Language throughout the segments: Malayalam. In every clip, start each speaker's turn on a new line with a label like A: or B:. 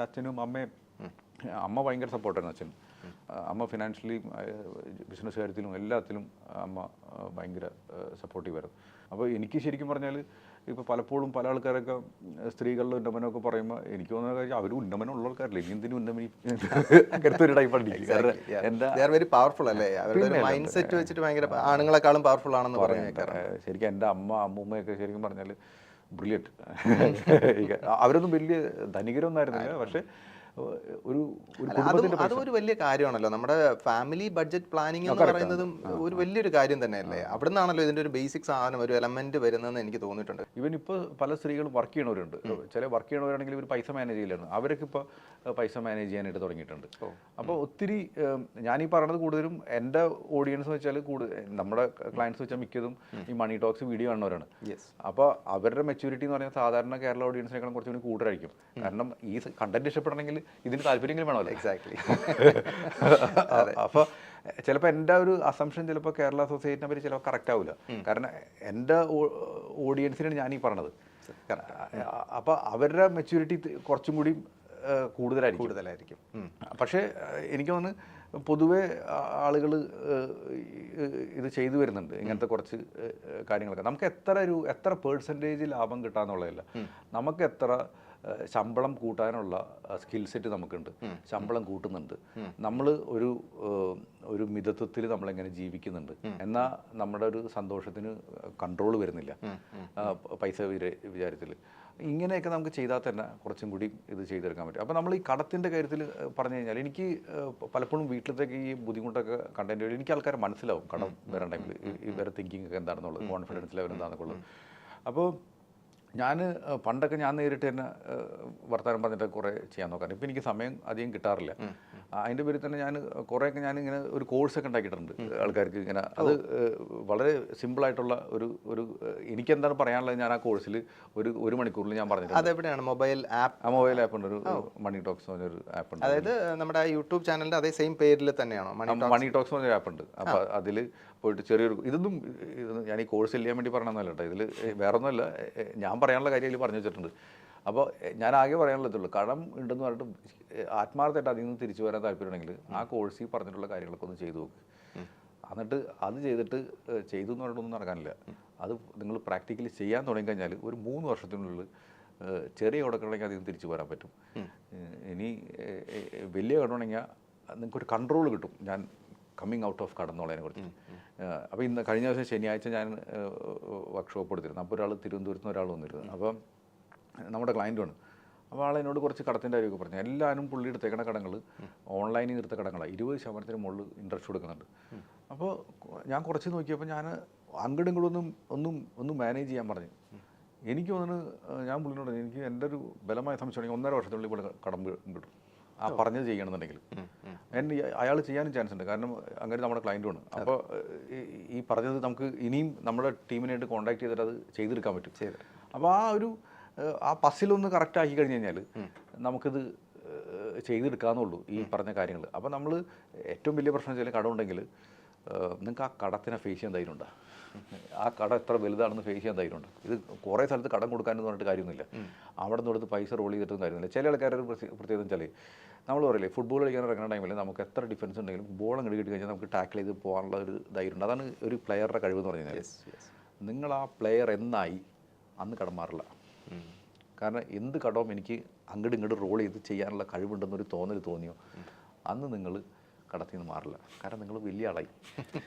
A: അച്ഛനും അമ്മയും അമ്മ ഭയങ്കര സപ്പോർട്ടായിരുന്നു അച്ഛൻ. അമ്മ ഫിനാൻഷ്യലി ബിസിനസ് കാര്യത്തിലും എല്ലാത്തിലും അമ്മ ഭയങ്കര സപ്പോർട്ടീവായിരുന്നു. അപ്പോൾ എനിക്ക് ശരിക്കും പറഞ്ഞാൽ ഇപ്പോൾ പലപ്പോഴും പല ആൾക്കാരൊക്കെ സ്ത്രീകളുടെ ഉന്നമനമൊക്കെ പറയുമ്പോൾ എനിക്ക് തോന്നുന്ന കാര്യം അവർ ഉന്നമനമുള്ള ആൾക്കാരല്ലേ, ഇനി എന്തിനും ഉന്നമനി അങ്ങനത്തെ ഒരു ടൈപ്പാണ്.
B: വെരി പവർഫുൾ അല്ലേ, അവരുടെ മൈൻഡ് സെറ്റ് വെച്ചിട്ട് ഭയങ്കര ആണുങ്ങളെക്കാളും പവർഫുൾ ആണെന്ന് പറയാം.
A: ശരിക്കും എൻ്റെ അമ്മൂമ്മയൊക്കെ ശരിക്കും പറഞ്ഞാൽ ബ്രില്യൻറ്റ്. അവരൊന്നും വലിയ ധനികരൊന്നും ആയിരുന്നില്ല, പക്ഷേ
B: അതൊരു വലിയ കാര്യമാണല്ലോ. നമ്മുടെ ഫാമിലി ബഡ്ജറ്റ് പ്ലാനിങ് എന്ന് പറയുന്നതും ഒരു വലിയൊരു കാര്യം തന്നെയല്ലേ. അവിടെ നിന്നാണല്ലോ ഇതിന്റെ ഒരു ബേസിക് സാധനം, ഒരു എലമെന്റ് വരുന്നതെന്ന് എനിക്ക് തോന്നിയിട്ടുണ്ട്.
A: ഇവൻ ഇപ്പോൾ പല സ്ത്രീകളും വർക്ക് ചെയ്യണവരുണ്ട്. ചില വർക്ക് ചെയ്യണവരാണെങ്കിൽ ഇവർ പൈസ മാനേജ് ചെയ്യലാണ്, അവരൊക്കെ ഇപ്പോൾ പൈസ മാനേജ് ചെയ്യാനായിട്ട് തുടങ്ങിയിട്ടുണ്ട്. അപ്പോൾ ഒത്തിരി ഞാനീ പറയണത് കൂടുതലും എൻ്റെ ഓഡിയൻസ് എന്ന് വെച്ചാൽ നമ്മുടെ ക്ലയൻസ് വെച്ചാൽ മിക്കതും ഈ മണി ടോക്സ് വീഡിയോ കാണുന്നവരാണ്. അപ്പോൾ അവരുടെ മെച്യൂരിറ്റി എന്ന് പറയുന്നത് സാധാരണ കേരള ഓഡിയൻസിനേക്കാളും കുറച്ചുകൂടി കൂടുതലായിരിക്കും. കാരണം ഈ കണ്ടന്റ് ഇഷ്ടപ്പെടണമെങ്കിൽ ഇതിന് താല്പര്യമെങ്കിലും വേണമല്ലോ.
B: എക്സാക്ട്ലി.
A: അപ്പോൾ ചിലപ്പോൾ എൻ്റെ ഒരു അസംഷൻ ചിലപ്പോൾ കേരള സൊസൈറ്റിനെ പറ്റി ചിലപ്പോൾ കറക്റ്റ് ആവില്ല. കാരണം എൻ്റെ ഓഡിയൻസിനാണ് ഞാനീ പറഞ്ഞത്. അപ്പോൾ അവരുടെ മെച്യൂരിറ്റി കുറച്ചും കൂടി കൂടുതലായിരിക്കും. പക്ഷേ എനിക്ക് തോന്നുന്നു പൊതുവെ ആളുകൾ ഇത് ചെയ്തു വരുന്നുണ്ട്, ഇങ്ങനത്തെ കുറച്ച് കാര്യങ്ങളൊക്കെ. നമുക്ക് എത്ര പേഴ്സൻറ്റേജ് ലാഭം കിട്ടാന്നുള്ളതല്ല, നമുക്ക് എത്ര ശമ്പളം കൂട്ടാനുള്ള സ്കിൽ സെറ്റ് നമുക്കുണ്ട്, ശമ്പളം കൂട്ടുന്നുണ്ട്, നമ്മൾ ഒരു മിതത്വത്തിൽ നമ്മളെങ്ങനെ ജീവിക്കുന്നുണ്ട്, എന്നാൽ നമ്മുടെ ഒരു സന്തോഷത്തിന് കൺട്രോൾ വരുന്നില്ല പൈസ വിചാരത്തിൽ. ഇങ്ങനെയൊക്കെ നമുക്ക് ചെയ്താൽ തന്നെ കുറച്ചും കൂടി ഇത് ചെയ്തെടുക്കാൻ പറ്റും. അപ്പോൾ നമ്മൾ ഈ കടത്തിൻ്റെ കാര്യത്തിൽ പറഞ്ഞു കഴിഞ്ഞാൽ എനിക്ക് പലപ്പോഴും വീട്ടിലത്തേക്ക് ഈ ബുദ്ധിമുട്ടൊക്കെ കണ്ടന്റ് വഴി എനിക്ക് ആൾക്കാരെ മനസ്സിലാവും കടം വരാൻ ടൈമിൽ ഇവരെ തിങ്കിങ് ഒക്കെ എന്താണെന്നുള്ളത്, കോൺഫിഡൻസ് ലെവൽ എന്താണെന്നൊക്കെ ഉള്ളത്. അപ്പോൾ പണ്ടൊക്കെ ഞാൻ നേരിട്ട് തന്നെ വർത്തമാനം പറഞ്ഞിട്ട് കുറേ ചെയ്യാൻ നോക്കാം. ഇപ്പം എനിക്ക് സമയം അധികം കിട്ടാറില്ല. അതിൻ്റെ പേരിൽ തന്നെ കുറേയൊക്കെ ഞാനിങ്ങനെ ഒരു കോഴ്സൊക്കെ ഉണ്ടാക്കിയിട്ടുണ്ട് ആൾക്കാർക്ക്. ഇങ്ങനെ അത് വളരെ സിമ്പിളായിട്ടുള്ള ഒരു എനിക്കെന്താണ് പറയാനുള്ളത് ഞാൻ ആ കോഴ്സിൽ ഒരു മണിക്കൂറിൽ ഞാൻ പറഞ്ഞിട്ടുണ്ട്.
B: അതെവിടെയാണ്? മൊബൈൽ ആപ്പ്
A: ഉണ്ട്, ഒരു മണി ടോക്സ് എന്നൊരു ആപ്പ് ഉണ്ട്.
B: അതായത് നമ്മുടെ യൂട്യൂബ് ചാനലിൻ്റെ അതേ സെയിം പേരിൽ തന്നെയാണോ
A: മണി ടോക്സ് എന്നൊരു ആപ്പ് ഉണ്ട്. അപ്പോൾ അതിൽ പോയിട്ട് ചെറിയൊരു ഇതൊന്നും ഞാൻ ഈ കോഴ്സ് ചെയ്യാൻ വേണ്ടി പറയണമെന്നല്ല കേട്ടോ, ഇതിൽ വേറെ ഒന്നുമല്ല, ഞാൻ പറയാനുള്ള കാര്യം ഇതിൽ പറഞ്ഞു വെച്ചിട്ടുണ്ട്. അപ്പോൾ ഞാൻ ആകെ പറയാനുള്ളതുള്ളൂ, കടം ഉണ്ടെന്ന് പറഞ്ഞിട്ട് ആത്മാർത്ഥമായിട്ട് അതിൽ നിന്ന് തിരിച്ചു വരാൻ താല്പര്യമുണ്ടെങ്കിൽ ആ കോഴ്സിൽ പറഞ്ഞിട്ടുള്ള കാര്യങ്ങളൊക്കെ ഒന്ന് ചെയ്തു നോക്ക്. എന്നിട്ട് അത് ചെയ്തു എന്ന് പറഞ്ഞിട്ടൊന്നും നടക്കാനില്ല. അത് നിങ്ങൾ പ്രാക്ടിക്കലി ചെയ്യാൻ തുടങ്ങിക്കഴിഞ്ഞാൽ ഒരു 3 വർഷത്തിനുള്ളിൽ ചെറിയ കടക്കണമെങ്കിൽ അതിൽ നിന്ന് തിരിച്ചു വരാൻ പറ്റും. ഇനി വലിയ കടമാണെങ്കിൽ നിങ്ങൾക്കൊരു കൺട്രോൾ കിട്ടും. ഞാൻ കമ്മിങ് ഔട്ട് ഓഫ് കടന്നുള്ളതിനെ കുറിച്ച്. അപ്പോൾ കഴിഞ്ഞ ദിവസം ശനിയാഴ്ച ഞാൻ വർക്ക്ഷോപ്പ് എടുത്തിരുന്നു. അപ്പോൾ തിരുവനന്തപുരത്ത് നിന്ന് ഒരാൾ വന്നിരുന്നു. അപ്പം നമ്മുടെ ക്ലയൻറ്റുമാണ്. അപ്പോൾ ആളെന്നോട് കുറച്ച് കടത്തിൻ്റെ കാര്യമൊക്കെ പറഞ്ഞു. എല്ലാവരും പുള്ളി എടുത്തേക്കണ കടങ്ങൾ ഓൺലൈനിൽ എടുത്ത കടങ്ങളാണ്. 20% മുകളിൽ ഇൻട്രസ്റ്റ് കൊടുക്കുന്നുണ്ട്. അപ്പോൾ ഞാൻ കുറച്ച് നോക്കിയപ്പോൾ ഞാൻ അങ്ങോട്ടും ഇങ്ങോട്ടും ഒന്നും മാനേജ് ചെയ്യാൻ പറഞ്ഞു. എനിക്ക് തോന്നുന്നു ഞാൻ പുള്ളിനോട് എനിക്ക് എൻ്റെ ഒരു ബലമായ സംശയമാണെങ്കിൽ 1.5 വർഷത്തിനുള്ളിൽ ഇവിടെ കടം കിട്ടും ആ പറഞ്ഞത് ചെയ്യണമെന്നുണ്ടെങ്കിൽ. അയാൾ ചെയ്യാനും ചാൻസ് ഉണ്ട്, കാരണം അങ്ങനെ നമ്മുടെ ക്ലയൻറ്റുമാണ്. അപ്പോൾ ഈ പറഞ്ഞത് നമുക്ക് ഇനിയും നമ്മുടെ ടീമിനായിട്ട് കോൺടാക്ട് ചെയ്തിട്ട് അത് ചെയ്തെടുക്കാൻ പറ്റും. അപ്പോൾ ആ പസിലൊന്ന് കറക്റ്റ് ആക്കി കഴിഞ്ഞ് കഴിഞ്ഞാൽ നമുക്കിത് ചെയ്തെടുക്കാമെന്നുള്ളൂ ഈ പറഞ്ഞ കാര്യങ്ങൾ. അപ്പോൾ നമ്മൾ ഏറ്റവും വലിയ പ്രശ്നം വെച്ചാൽ കടമുണ്ടെങ്കിൽ നിങ്ങൾക്ക് ആ കടത്തിനെ ഫേസ് ചെയ്യാൻ ധൈര്യമുണ്ടോ? ആ കട എത്ര വലുതാണെന്ന് ഫേസ് ചെയ്യാൻ ധൈര്യമുണ്ട്? ഇത് കുറേ സ്ഥലത്ത് കടം കൊടുക്കാനെന്ന് പറഞ്ഞിട്ട് കാര്യമൊന്നുമില്ല. അവിടെ നിന്ന് കൊടുത്ത് പൈസ റോൾ ചെയ്തിട്ടും കാര്യമൊന്നുമില്ല. ചില ആൾക്കാരുടെ പ്രത്യേകത വെച്ചാൽ നമ്മൾ പറയില്ലേ, ഫുട്ബോൾ കളിക്കാൻ ഇറങ്ങുന്ന ടൈമിൽ നമുക്ക് എത്ര ഡിഫൻസ് ഉണ്ടെങ്കിലും ബോൾ അങ്ങോട്ട് കിട്ടി കഴിഞ്ഞാൽ നമുക്ക് ടാക്കിൾ ചെയ്ത് പോകാനുള്ള ഒരു ധൈര്യമുണ്ട്. അതാണ് ഒരു പ്ലെയറുടെ കഴിവ് എന്ന് പറഞ്ഞു കഴിഞ്ഞാൽ. നിങ്ങൾ ആ പ്ലെയർ എന്നായി അന്ന് കടം മാറില്ല. കാരണം എന്ത് കടവും എനിക്ക് അങ്ങോട്ട് ഇങ്ങോട്ട് റോൾ ചെയ്ത് ചെയ്യാനുള്ള കഴിവുണ്ടെന്നൊരു തോന്നിയോ അന്ന് നിങ്ങൾ കടത്തിൽ നിന്ന് മാറില്ല. കാരണം നിങ്ങൾ വലിയ ആളായി.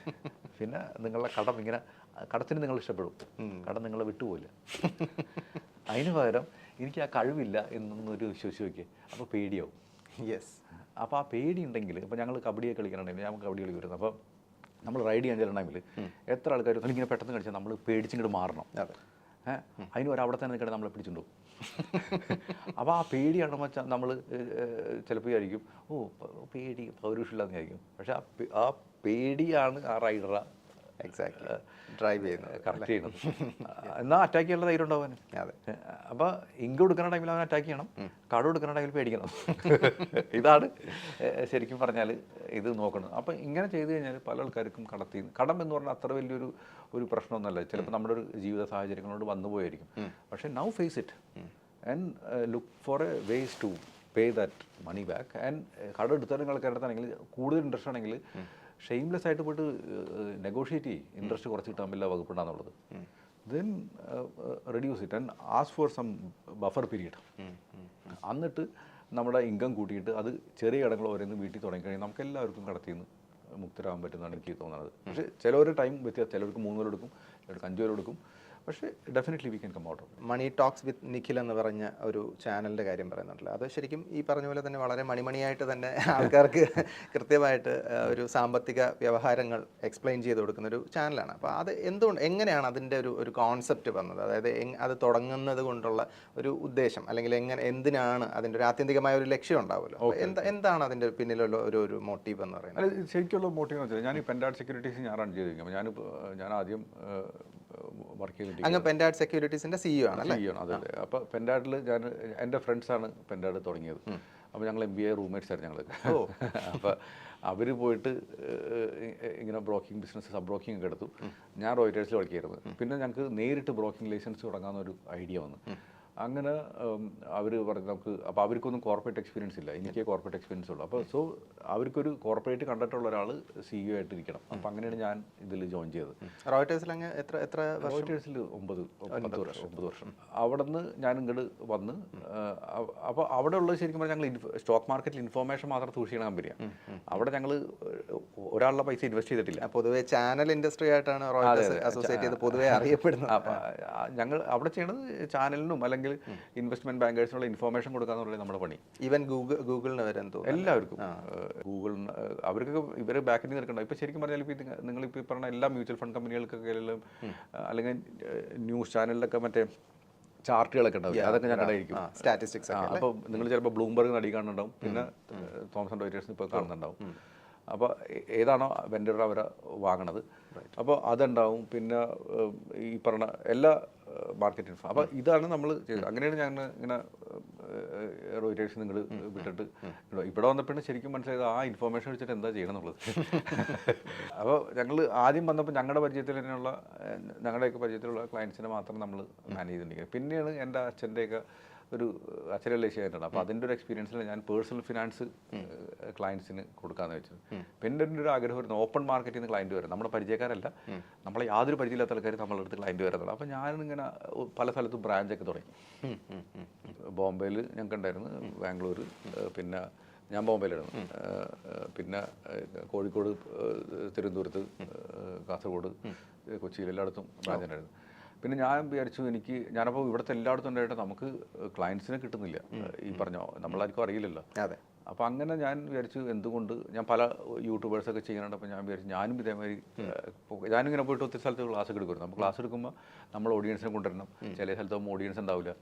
A: പിന്നെ നിങ്ങളുടെ കടത്തിന് നിങ്ങൾ ഇഷ്ടപ്പെടും, കടം നിങ്ങളെ വിട്ടുപോയില്ല. അതിന് പകരം എനിക്ക് ആ കഴിവില്ല എന്നൊരു വിശ്വസിച്ച് നോക്കിയേ, അപ്പോൾ പേടിയാവും. അപ്പോൾ ആ പേടി ഉണ്ടെങ്കിൽ, ഇപ്പോൾ ഞങ്ങൾ കബഡിയൊക്കെ കളിക്കണമെങ്കിൽ ഞാൻ കബഡി കളി വരുന്നത്, അപ്പോൾ നമ്മൾ റൈഡ് ചെയ്യാൻ ചെല്ലുന്ന ടൈമിൽ എത്ര ആൾക്കാർ ഇങ്ങനെ പെട്ടെന്ന് കളിച്ചാൽ നമ്മൾ പേടിച്ചിങ്ങോട്ട് മാറണം. അതിന് അവിടെ തന്നെ നിൽക്കണേ നമ്മളെ പിടിച്ചിട്ടുണ്ടാവും. അപ്പോൾ ആ പേടിയാണ് വെച്ചാൽ നമ്മൾ ചിലപ്പോൾ വിചാരിക്കും പേടി പൗരുഷമില്ലാന്ന് വിചാരിക്കും. പക്ഷെ ആ പേടിയാണ് ആ റൈഡറെ
B: ഡ്രൈവ് ചെയ്യുന്നത്,
A: കറക്റ്റ് ചെയ്യുന്നത്. എന്നാൽ അറ്റാക്ക് ചെയ്യാനുള്ള ധൈര്യം ഉണ്ടാവാൻ. അപ്പോൾ ഇങ്ക് കൊടുക്കുന്ന ടൈമിൽ അവൻ അറ്റാക്ക് ചെയ്യണം, കട കൊടുക്കുന്ന ടൈമിൽ പേടിക്കണം. ഇതാണ് ശരിക്കും പറഞ്ഞാൽ ഇത് നോക്കണം. അപ്പോൾ ഇങ്ങനെ ചെയ്ത് കഴിഞ്ഞാൽ പല ആൾക്കാർക്കും കടം എന്ന് പറഞ്ഞാൽ അത്ര വലിയൊരു പ്രശ്നമൊന്നുമല്ല. ചിലപ്പോൾ നമ്മുടെ ഒരു ജീവിത സാഹചര്യങ്ങളോട് വന്നു പോയായിരിക്കും. പക്ഷേ now face it and look for a ways to pay that money back. And കടം എടുത്താലും നിങ്ങൾക്ക് എടുത്താണെങ്കിൽ കൂടുതൽ ഇൻട്രസ്റ്റ് ആണെങ്കിൽ ഷെയിംലെസ് ആയിട്ട് പോയിട്ട് നെഗോഷിയേറ്റ് ചെയ്യും, ഇൻട്രസ്റ്റ് കുറച്ച് കിട്ടാൻ പറ്റില്ല വകുപ്പുണ്ടാന്നുള്ളത്. Then reduce it and ask for some buffer period. എന്നിട്ട് നമ്മുടെ ഇൻകം കൂട്ടിയിട്ട് അത് ചെറിയ കടങ്ങൾ ഓരോന്ന് വീട്ടിൽ തുടങ്ങിക്കഴിഞ്ഞാൽ നമുക്ക് എല്ലാവർക്കും കടത്തിൽ നിന്ന് മുക്തരാകാൻ പറ്റുന്നതാണ് എനിക്ക് തോന്നുന്നത്. പക്ഷേ ചിലവർ ടൈം വ്യത്യാസം, ചിലർക്ക് 3 കൊല്ലം എടുക്കും, ചിലർക്ക് 5 കൊല്ലം എടുക്കും. പക്ഷേ definitely we can come out of.
B: Money talks with Nikhil എന്ന് പറഞ്ഞ ഒരു ചാനലിൻ്റെ കാര്യം പറയുന്നുണ്ടല്ലോ, അത് ശരിക്കും ഈ പറഞ്ഞ പോലെ തന്നെ വളരെ മണിമണിയായിട്ട് തന്നെ ആൾക്കാർക്ക് കൃത്യമായിട്ട് ഒരു സാമ്പത്തിക വ്യവഹാരങ്ങൾ എക്സ്പ്ലെയിൻ ചെയ്ത് കൊടുക്കുന്ന ഒരു ചാനലാണ്. അപ്പോൾ അത് എന്തുകൊണ്ട്, എങ്ങനെയാണ് അതിൻ്റെ ഒരു കോൺസെപ്റ്റ് വന്നത്? അതായത് അത് തുടങ്ങുന്നത് കൊണ്ടുള്ള ഒരു ഉദ്ദേശം, അല്ലെങ്കിൽ എന്തിനാണ് അതിൻ്റെ ഒരു ആത്യന്തികമായ ഒരു ലക്ഷ്യം ഉണ്ടാവുമല്ലോ, എന്താണ് അതിൻ്റെ പിന്നിലുള്ള ഒരു മോട്ടീവ് എന്ന് പറയുന്നത്?
A: അല്ല, ശരിക്കുള്ള മോട്ടീവ് എന്ന് വെച്ചാൽ ഞാൻ ഈ പെൻഡാഡ് സെക്യൂരിറ്റീസ് ഞാൻ റൺ ചെയ്തിരിക്കും. ഞാൻ ആദ്യം വർക്ക് ചെയ്തിട്ട്
B: അങ്ങ് പെൻഡാഡ് സെക്യൂരിറ്റീസിൻ്റെ CEO ആണല്ലേ?
A: CEO ആണ്. അതെ. അപ്പോൾ പെൻഡാഡിൽ ഞാൻ എൻ്റെ ഫ്രണ്ട്സാണ് പെൻഡാഡ് തുടങ്ങിയത്. അപ്പോൾ ഞങ്ങൾ MBA റൂംമേറ്റ്സ് ആയിരുന്നു ഞങ്ങൾ. അപ്പോൾ അവർ പോയിട്ട് ഇങ്ങനെ ബ്രോക്കിംഗ് ബിസിനസ്, സബ് ബ്രോക്കിംഗ് ഒക്കെ എടുത്തു. ഞാൻ റോയിറ്റേഴ്സിൽ വർക്ക് ചെയ്തിരുന്നത്. പിന്നെ ഞങ്ങൾക്ക് നേരിട്ട് ബ്രോക്കിംഗ് ലൈസൻസ് തുടങ്ങാമെന്നൊരു ഐഡിയ വന്നു. അങ്ങനെ അവർ പറഞ്ഞു നമുക്ക്, അപ്പോൾ അവർക്കൊന്നും കോർപ്പറേറ്റ് എക്സ്പീരിയൻസ് ഇല്ല, എനിക്ക് കോർപ്പറേറ്റ് എക്സ്പീരിയൻസ് ഉള്ളൂ. അപ്പോൾ സോ അവർക്കൊരു കോർപ്പറേറ്റ് കണ്ടിട്ടുള്ള ഒരാൾ CEO ആയിട്ട് ഇരിക്കണം. അപ്പോൾ അങ്ങനെയാണ് ഞാൻ ഇതിൽ ജോയിൻ ചെയ്തത്.
B: റോയിറ്റേഴ്സിൽ അങ്ങ് എത്ര
A: റോയിറ്റേഴ്സിൽ 9 വർഷം. അവിടെ നിന്ന് ഞാൻ ഇങ്ങോട്ട് വന്ന്, അപ്പോൾ അവിടെ ഉള്ളത് ശരിക്കും പറഞ്ഞാൽ ഞങ്ങൾ സ്റ്റോക്ക് മാർക്കറ്റിൽ ഇൻഫോർമേഷൻ മാത്രം സൂക്ഷിക്കുന്ന കമ്പനിയാണ്. അവിടെ ഞങ്ങൾ ഒരാളുടെ പൈസ ഇൻവെസ്റ്റ് ചെയ്തിട്ടില്ല.
B: പൊതുവെ ചാനൽ ഇൻഡസ്ട്രി ആയിട്ടാണ് റോയിറ്റേഴ്സ് അസോസിയേറ്റ് ചെയ്ത് പൊതുവെ അറിയപ്പെടുന്നത്.
A: അപ്പോൾ ഞങ്ങൾ അവിടെ ചെയ്യണത് ചാനലിനും അല്ലെങ്കിൽ ഇൻവെസ്റ്റ്മെന്റ് ബാങ്കേഴ്സിനുള്ള ഇൻഫോർമേഷൻ കൊടുക്കാന്നുള്ളത് നമ്മുടെ പണി.
B: ഈവൻ ഗൂഗിളിന് വരെ
A: എല്ലാവർക്കും ഗൂഗിളിന് അവർക്കൊക്കെ ഇവരെ ബാക്കിൽ നിൽക്കണ്ട. ഇപ്പൊ ശരിക്കും പറഞ്ഞാൽ ഇപ്പൊ നിങ്ങളിപ്പോൾ പറഞ്ഞ എല്ലാ മ്യൂച്വൽ ഫണ്ട് കമ്പനികൾക്കൊക്കെ അല്ലെങ്കിൽ ന്യൂസ് ചാനലിലൊക്കെ മറ്റേ ചാർട്ടുകളൊക്കെ ഉണ്ടാവും, അതൊക്കെ ഞാൻ കണ്ടായിരിക്കും,
B: സ്റ്റാറ്റിസ്റ്റിക്സ്.
A: അപ്പോൾ നിങ്ങൾ ചിലപ്പോൾ ബ്ലൂംബർഗ് നടി കാണുന്നുണ്ടാവും, പിന്നെ തോമസൺ റോയിറ്റേഴ്സിന് ഇപ്പോൾ കാണുന്നുണ്ടാവും. അപ്പോൾ ഏതാണോ വെൻഡർ അവരെ വാങ്ങണത്, അപ്പോൾ അതുണ്ടാവും. പിന്നെ ഈ പറഞ്ഞ എല്ലാ മാർക്കറ്റ് ഇൻഫോ. അപ്പോൾ ഇതാണ് നമ്മൾ ചെയ്തത്. അങ്ങനെയാണ് ഞാൻ ഇങ്ങനെ റോയിറ്റേഴ്സ് നിങ്ങൾ വിട്ടിട്ട് ഇവിടെ വന്നപ്പോഴാണ് ശരിക്കും മനസ്സിലായത് ആ ഇൻഫോർമേഷൻ വെച്ചിട്ട് എന്താ ചെയ്യണം എന്നുള്ളത്. അപ്പോൾ ഞങ്ങൾ ആദ്യം വന്നപ്പോൾ ഞങ്ങളുടെയൊക്കെ പരിചയത്തിലുള്ള ക്ലയൻസിനെ മാത്രം നമ്മൾ മാനേജ് ചെയ്തിട്ടുണ്ടെങ്കിൽ, പിന്നെയാണ് എൻ്റെ അച്ഛൻ്റെയൊക്കെ ഒരു അച്ഛനല്ലേ ചെയ്യാനാണ്. അപ്പോൾ അതിൻ്റെ ഒരു എക്സ്പീരിയൻസിൽ ഞാൻ പേഴ്സണൽ ഫിനാൻസ് ക്ലയൻസിന് കൊടുക്കാമെന്ന് വെച്ചത്. പിന്നെ എൻ്റെ ഒരു ആഗ്രഹം വരുന്നത് ഓപ്പൺ മാർക്കറ്റിൽ നിന്ന് ക്ലയൻറ്റ് വരും, നമ്മുടെ പരിചയക്കാരല്ല, നമ്മളെ യാതൊരു പരിചയമില്ലാത്ത ആൾക്കാർ നമ്മളുടെ അടുത്ത് ക്ലയൻറ്റ് വരുന്നത്. അപ്പോൾ ഞാനിങ്ങനെ പല സ്ഥലത്തും ബ്രാഞ്ചൊക്കെ തുടങ്ങി. ബോംബെയിൽ ഞങ്ങൾക്ക് ഉണ്ടായിരുന്നു, ബാംഗ്ലൂർ, പിന്നെ ഞാൻ ബോംബെയിലായിരുന്നു, പിന്നെ കോഴിക്കോട്, തിരുവനന്തപുരത്ത്, കാസർഗോഡ്, കൊച്ചിയിൽ എല്ലായിടത്തും ബ്രാഞ്ച് ഉണ്ടായിരുന്നു. പിന്നെ ഞാൻ വിചാരിച്ചു ഞാനപ്പോൾ ഇവിടുത്തെ എല്ലായിടത്തും ഉണ്ടായിട്ട് നമുക്ക് ക്ലയൻസിനെ കിട്ടുന്നില്ല, ഈ പറഞ്ഞോ നമ്മളാർക്കും അറിയില്ലല്ലോ.
B: അതെ.
A: അപ്പോൾ അങ്ങനെ ഞാൻ വിചാരിച്ചു എന്തുകൊണ്ട്, ഞാൻ പല യൂട്യൂബേഴ്സൊക്കെ ചെയ്യാനുണ്ട്. അപ്പോൾ ഞാൻ വിചാരിച്ചു ഞാനും ഇതേമാതിരി ഞാനിങ്ങനെ പോയിട്ട് ഒത്തിരി സ്ഥലത്ത് ക്ലാസ് എടുക്കുമായിരുന്നു. അപ്പോൾ ക്ലാസ് എടുക്കുമ്പോൾ നമ്മൾ ഓഡിയൻസിനെ കൊണ്ടുവരണം. ചില സ്ഥലത്ത് ഓഡിയൻസ് ഉണ്ടാവില്ല.